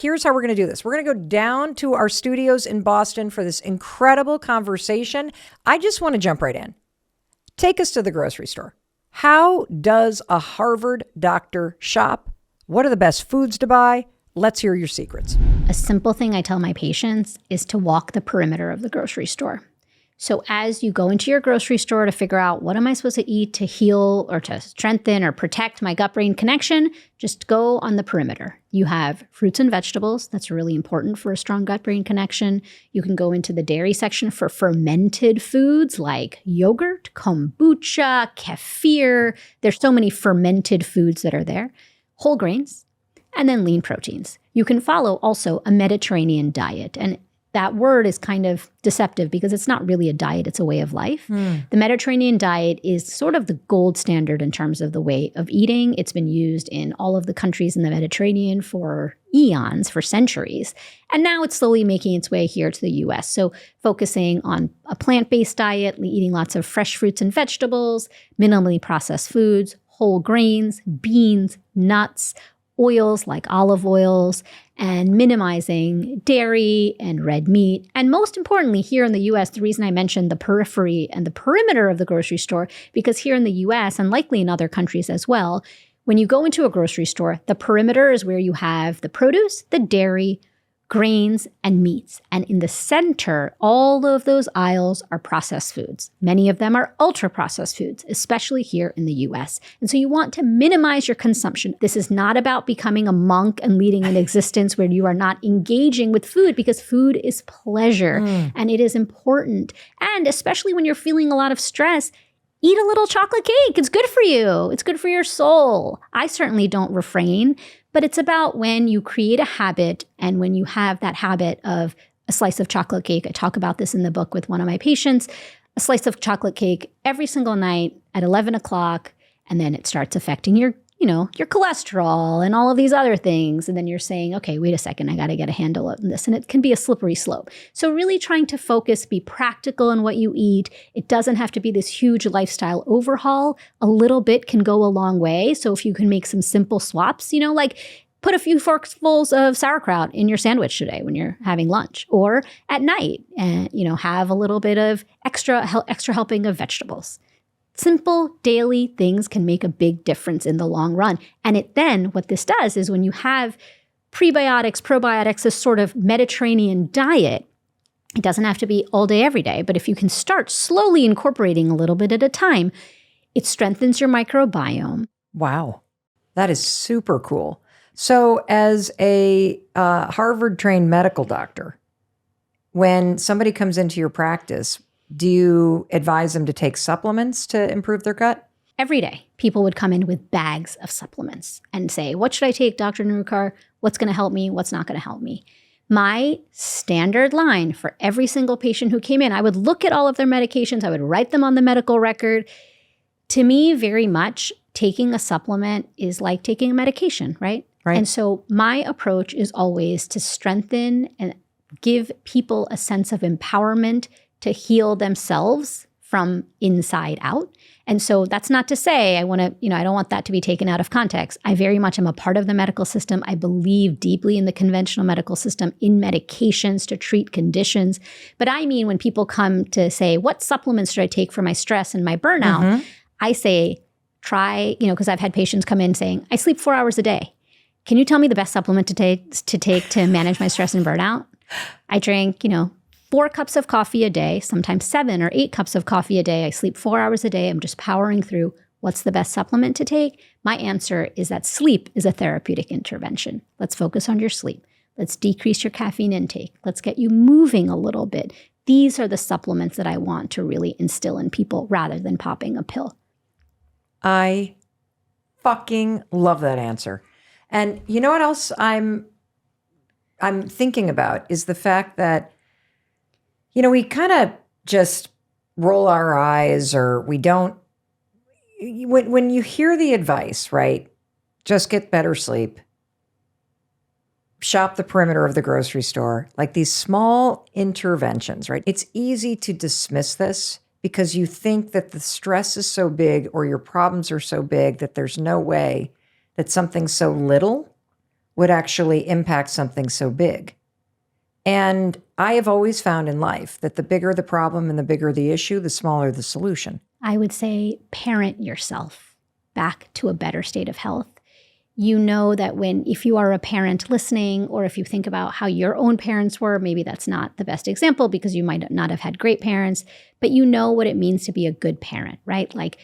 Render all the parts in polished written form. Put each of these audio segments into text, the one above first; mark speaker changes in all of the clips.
Speaker 1: Here's how we're going to do this. We're going to go down to our studios in Boston for this incredible conversation. I just want to jump right in. Take us to the grocery store. How does a Harvard doctor shop? What are the best foods to buy? Let's hear your secrets.
Speaker 2: A simple thing I tell my patients is to walk the perimeter of the grocery store. So as you go into your grocery store to figure out what am I supposed to eat to heal or to strengthen or protect my gut-brain connection, just go on the perimeter. You have fruits and vegetables. That's really important for a strong gut-brain connection. You can go into the dairy section for fermented foods like yogurt, kombucha, kefir. There's so many fermented foods that are there. Whole grains, and then lean proteins. You can follow also a Mediterranean diet. And that word is kind of deceptive because it's not really a diet, it's a way of life. The Mediterranean diet is sort of the gold standard in terms of the way of eating. It's been used in all of the countries in the Mediterranean for eons, for centuries. And now it's slowly making its way here to the US. So focusing on a plant-based diet, eating lots of fresh fruits and vegetables, minimally processed foods, whole grains, beans, nuts, oils like olive oils, and minimizing dairy and red meat. And most importantly, here in the US, the reason I mentioned the periphery and the perimeter of the grocery store, because here in the US, and likely in other countries as well, when you go into a grocery store, the perimeter is where you have the produce, the dairy, grains, and meats. And in the center, all of those aisles are processed foods. Many of them are ultra-processed foods, especially here in the US. And so you want to minimize your consumption. This is not about becoming a monk and leading an existence where you are not engaging with food, because food is pleasure and it is important. And especially when you're feeling a lot of stress, eat a little chocolate cake. It's good for you. It's good for your soul. I certainly don't refrain, but it's about when you create a habit and when you have that habit of a slice of chocolate cake. I talk about this in the book with one of my patients, a slice of chocolate cake every single night at 11 o'clock, and then it starts affecting your cholesterol and all of these other things. And then you're saying, okay, wait a second, I got to get a handle on this. And it can be a slippery slope. So really trying to focus, be practical in what you eat. It doesn't have to be this huge lifestyle overhaul. A little bit can go a long way. So if you can make some simple swaps, like put a few forkfuls of sauerkraut in your sandwich today when you're having lunch, or at night, and have a little bit of extra helping of vegetables. Simple daily things can make a big difference in the long run. And what this does is when you have prebiotics, probiotics, this sort of Mediterranean diet, it doesn't have to be all day, every day. But if you can start slowly incorporating a little bit at a time, it strengthens your microbiome.
Speaker 1: Wow. That is super cool. So as a Harvard-trained medical doctor, when somebody comes into your practice, do you advise them to take supplements to improve their gut?
Speaker 2: Every day, people would come in with bags of supplements and say, what should I take, Dr. Narukar? What's going to help me? What's not going to help me? My standard line for every single patient who came in, I would look at all of their medications. I would write them on the medical record. To me, very much, taking a supplement is like taking a medication, right? And so my approach is always to strengthen and give people a sense of empowerment to heal themselves from inside out. And so that's not to say I don't want that to be taken out of context. I very much am a part of the medical system. I believe deeply in the conventional medical system, in medications to treat conditions. But I mean, when people come to say, what supplements should I take for my stress and my burnout? I say, try, because I've had patients come in saying, I sleep 4 hours a day. Can you tell me the best supplement to take to manage my stress and burnout? I drink, 4 cups of coffee a day, sometimes 7 or 8 cups of coffee a day. I sleep 4 hours a day. I'm just powering through. What's the best supplement to take? My answer is that sleep is a therapeutic intervention. Let's focus on your sleep. Let's decrease your caffeine intake. Let's get you moving a little bit. These are the supplements that I want to really instill in people rather than popping a pill.
Speaker 1: I fucking love that answer. And you know what else I'm thinking about is the fact that we kind of just roll our eyes, or we don't, when you hear the advice, right? Just get better sleep, shop the perimeter of the grocery store, like these small interventions, right? It's easy to dismiss this because you think that the stress is so big or your problems are so big that there's no way that something so little would actually impact something so big. And I have always found in life that the bigger the problem and the bigger the issue, the smaller the solution.
Speaker 2: I would say parent yourself back to a better state of health. You know that if you are a parent listening, or if you think about how your own parents were, maybe that's not the best example because you might not have had great parents, but you know what it means to be a good parent, right? Like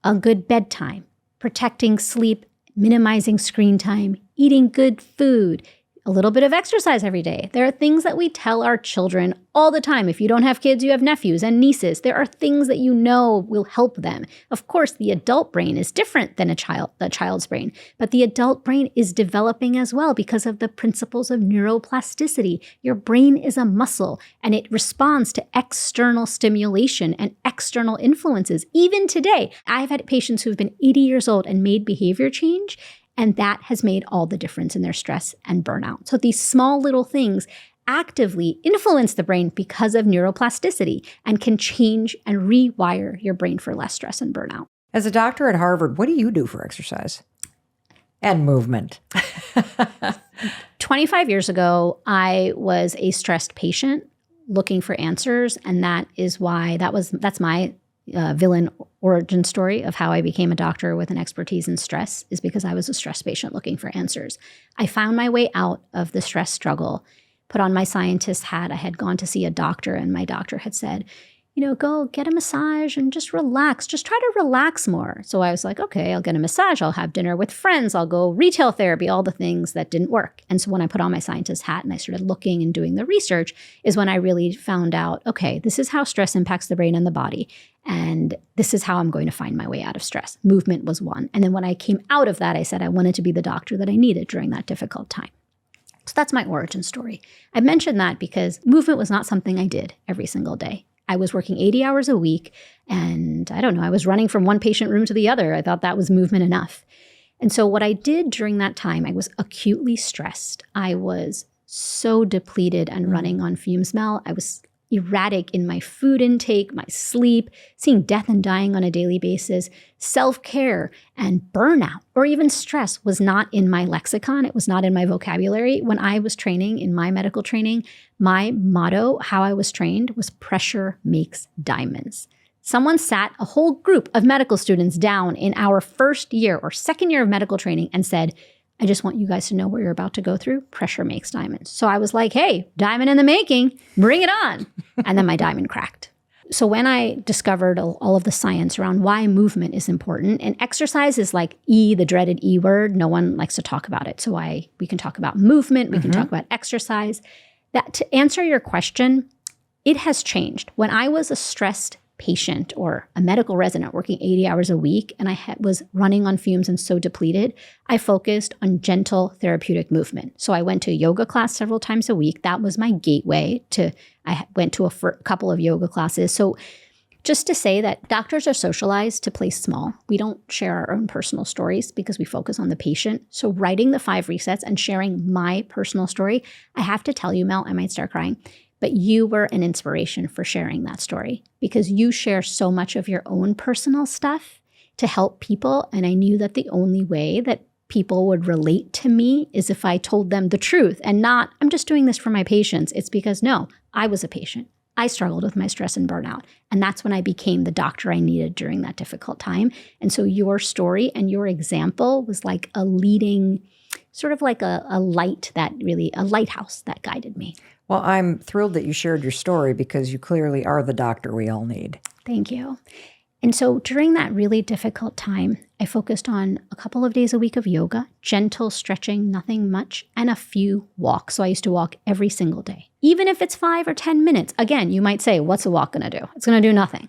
Speaker 2: a good bedtime, protecting sleep, minimizing screen time, eating good food, a little bit of exercise every day. There are things that we tell our children all the time. If you don't have kids, you have nephews and nieces. There are things that you know will help them. Of course, the adult brain is different than the child's brain, but the adult brain is developing as well because of the principles of neuroplasticity. Your brain is a muscle and it responds to external stimulation and external influences. Even today, I've had patients who've been 80 years old and made behavior change, and that has made all the difference in their stress and burnout. So these small little things actively influence the brain because of neuroplasticity and can change and rewire your brain for less stress and burnout.
Speaker 1: As a doctor at Harvard, what do you do for exercise and movement?
Speaker 2: 25 years ago, I was a stressed patient looking for answers, and that's my villain origin story of how I became a doctor with an expertise in stress, is because I was a stress patient looking for answers. I found my way out of the stress struggle, put on my scientist hat. I had gone to see a doctor, and my doctor had said, go get a massage and just relax. Just try to relax more. So I was like, okay, I'll get a massage. I'll have dinner with friends. I'll go retail therapy, all the things that didn't work. And so when I put on my scientist hat and I started looking and doing the research is when I really found out, okay, this is how stress impacts the brain and the body. And this is how I'm going to find my way out of stress. Movement was one. And then when I came out of that, I said I wanted to be the doctor that I needed during that difficult time. So that's my origin story. I mentioned that because movement was not something I did every single day. I was working 80 hours a week, and I was running from one patient room to the other. I thought that was movement enough. And so what I did during that time, I was acutely stressed. I was so depleted and running on fumes, Mel. I was erratic in my food intake, my sleep, seeing death and dying on a daily basis. Self-care and burnout or even stress was not in my lexicon. It was not in my vocabulary. When I was training in my medical training, my motto, how I was trained, was pressure makes diamonds. Someone sat a whole group of medical students down in our first year or second year of medical training and said, I just want you guys to know what you're about to go through. Pressure makes diamonds. So I was like, hey, diamond in the making, bring it on. And then my diamond cracked. So when I discovered all of the science around why movement is important, and exercise is like the dreaded E word, no one likes to talk about it. So we can talk about movement, we can talk about exercise. That to answer your question, it has changed. When I was a stressed patient or a medical resident working 80 hours a week, and I was running on fumes and so depleted, I focused on gentle therapeutic movement. So I went to a yoga class several times a week. That was my gateway I went to a couple of yoga classes. So just to say that doctors are socialized to play small. We don't share our own personal stories because we focus on the patient. So writing the 5 resets and sharing my personal story, I have to tell you, Mel, I might start crying, but you were an inspiration for sharing that story because you share so much of your own personal stuff to help people. And I knew that the only way that people would relate to me is if I told them the truth and not, I'm just doing this for my patients. It's because, no, I was a patient. I struggled with my stress and burnout. And that's when I became the doctor I needed during that difficult time. And so your story and your example was like a leading, sort of like a lighthouse that guided me.
Speaker 1: Well, I'm thrilled that you shared your story because you clearly are the doctor we all need.
Speaker 2: Thank you. And so during that really difficult time, I focused on a couple of days a week of yoga, gentle stretching, nothing much, and a few walks. So I used to walk every single day, even if it's 5 or 10 minutes. Again, you might say, what's a walk going to do? It's going to do nothing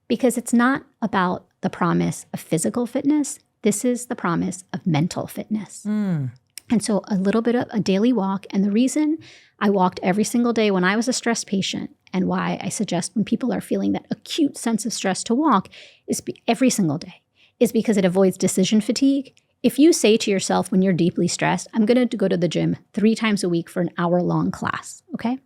Speaker 2: because it's not about the promise of physical fitness. This is the promise of mental fitness. And so a little bit of a daily walk. And the reason I walked every single day when I was a stressed patient and why I suggest when people are feeling that acute sense of stress to walk is every single day is because it avoids decision fatigue. If you say to yourself when you're deeply stressed, I'm going to go to the gym 3 times a week for an hour-long class, okay?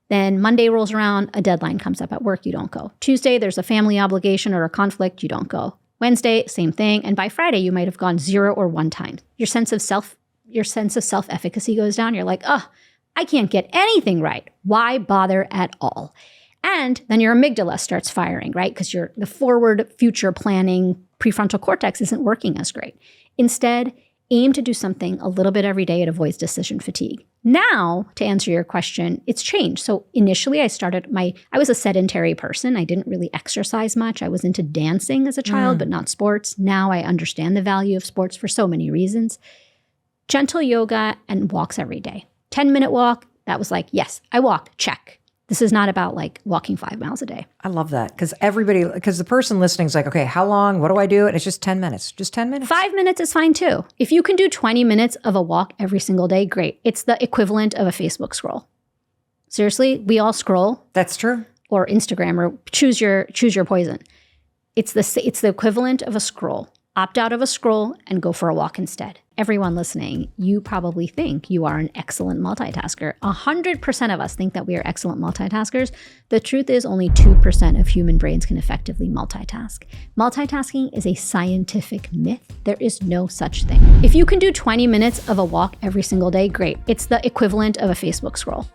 Speaker 2: Then Monday rolls around, a deadline comes up at work, you don't go. Tuesday, there's a family obligation or a conflict, you don't go. Wednesday, same thing. And by Friday, you might have gone 0 or 1 time. Your sense of self your sense of self-efficacy goes down. You're like, oh, I can't get anything right. Why bother at all? And then your amygdala starts firing, right? Because the forward future planning prefrontal cortex isn't working as great. Instead, aim to do something a little bit every day. It avoids decision fatigue. Now, to answer your question, it's changed. So initially I was a sedentary person. I didn't really exercise much. I was into dancing as a child, but not sports. Now I understand the value of sports for so many reasons. Gentle yoga and walks every day. 10-minute walk, that was like, yes, I walked, check. This is not about like walking 5 miles a day.
Speaker 1: I love that because the person listening is like, okay, how long? What do I do? And it's just 10 minutes. Just 10 minutes.
Speaker 2: 5 minutes is fine too. If you can do 20 minutes of a walk every single day, great. It's the equivalent of a Facebook scroll. Seriously, we all scroll.
Speaker 1: That's true.
Speaker 2: Or Instagram, or choose your poison. It's the equivalent of a scroll. Opt out of a scroll and go for a walk instead. Everyone listening, you probably think you are an excellent multitasker. 100% of us think that we are excellent multitaskers. The truth is only 2% of human brains can effectively multitask. Multitasking is a scientific myth. There is no such thing. If you can do 20 minutes of a walk every single day, great. It's the equivalent of a Facebook scroll.